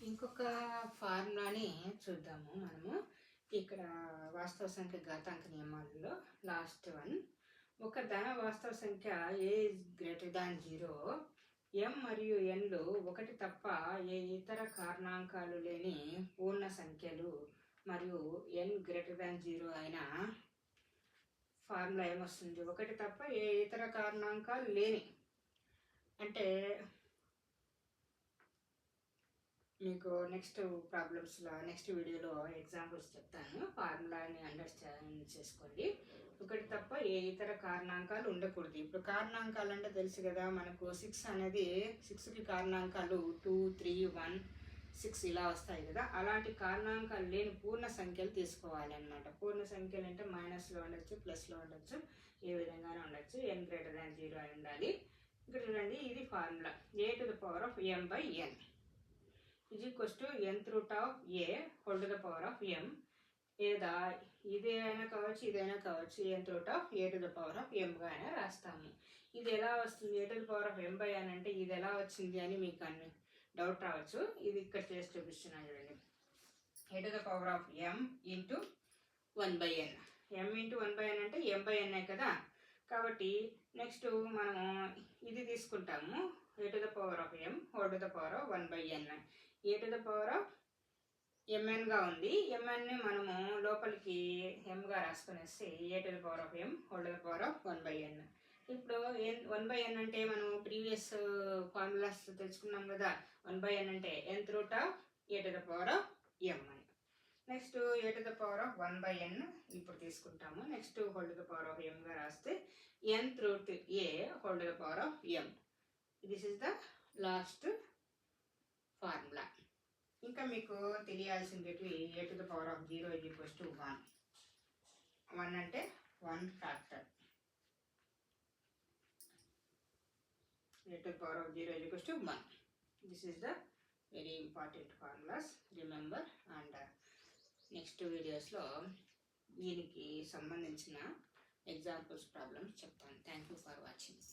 ఇంకొక ఫార్ములాని చూద్దాము మనము. ఇక్కడ వాస్తవ సంఖ్య ఘాతాంక నియమాలలో లాస్ట్ వన్. ఒక ధన వాస్తవ సంఖ్య A is greater than 0, m మరియు nలు ఒకటి తప్ప ఏ ఇతర కారణాంకాలు లేని పూర్ణ సంఖ్యలు మరియు n గ్రేటర్ దాన్ 0 అయిన ఫార్ములా ఏమొస్తుంది? ఒకటి తప్ప ఏ ఇతర కారణాంకాలు లేని అంటే మీకు నెక్స్ట్ ప్రాబ్లమ్స్లో నెక్స్ట్ వీడియోలో ఎగ్జాంపుల్స్ చెప్తాను. ఫార్ములాని అండర్స్టాండ్ చేసుకోండి. ఒకటి తప్ప ఏ ఇతర కారణాంకాలు ఉండకూడదు. ఇప్పుడు కారణాంకాలు అంటే తెలుసు కదా మనకు. 6 అనేది 6కి కారణాంకాలు 2, 3, 1, 6 ఇలా వస్తాయి కదా. అలాంటి కారణాంకాలు లేని పూర్ణ సంఖ్యలు తీసుకోవాలి అన్నమాట. పూర్ణ సంఖ్యలు అంటే మైనస్లో ఉండొచ్చు, ప్లస్లో ఉండొచ్చు, ఏ విధంగానే ఉండొచ్చు. n గ్రేటర్ దాన్ 0 అయి ఉండాలి. ఇక్కడ చూడండి, ఇది formula. a⁴m/n is equals to nth root of a whole to the power of m. లేదా ఇదైనా కావచ్చు, ఇదైనా కావచ్చు. nth root of a to the power of m గా అయినా రాస్తాము. ఇది ఎలా వస్తుంది? a to the power of m/n అంటే ఇది ఎలా వచ్చింది అని మీకు అన్ని డౌట్ రావచ్చు. ఇది ఇక్కడ చేసి చూపిస్తున్నాను చూడండి. a to the power of m into 1/n. m into 1/n అంటే m/n కదా. కాబట్టి నెక్స్ట్ మనము ఇది తీసుకుంటాము. a to the power of m whole to the power of 1/n. a to the power of mn గా ఉంది. mn ని మనము లోపలికి m గా రాసుకునేసి a to the power of m whole to the power of 1/n. ఇప్పుడు 1/n అంటే మనం previous formulas తెలుసుకున్నాం కదా. 1/n అంటే nth root of a to the power of m అని. Next a to the power of 1/n ఇప్పుడు తీసుకుంటాము. Next whole to the power of m గా రాస్తే nth root a whole to the power of m. This is the last formula. ఇంకా మీకు తెలియాల్సింది a to the power of 0 is equals to 1. 1 అంటే 1 factor. a to the power of 0 is equals to 1. This is the very important formulas. Remember, and next వీడియోస్లో దీనికి సంబంధించిన examples problems చెప్తాను. Thank you for watching.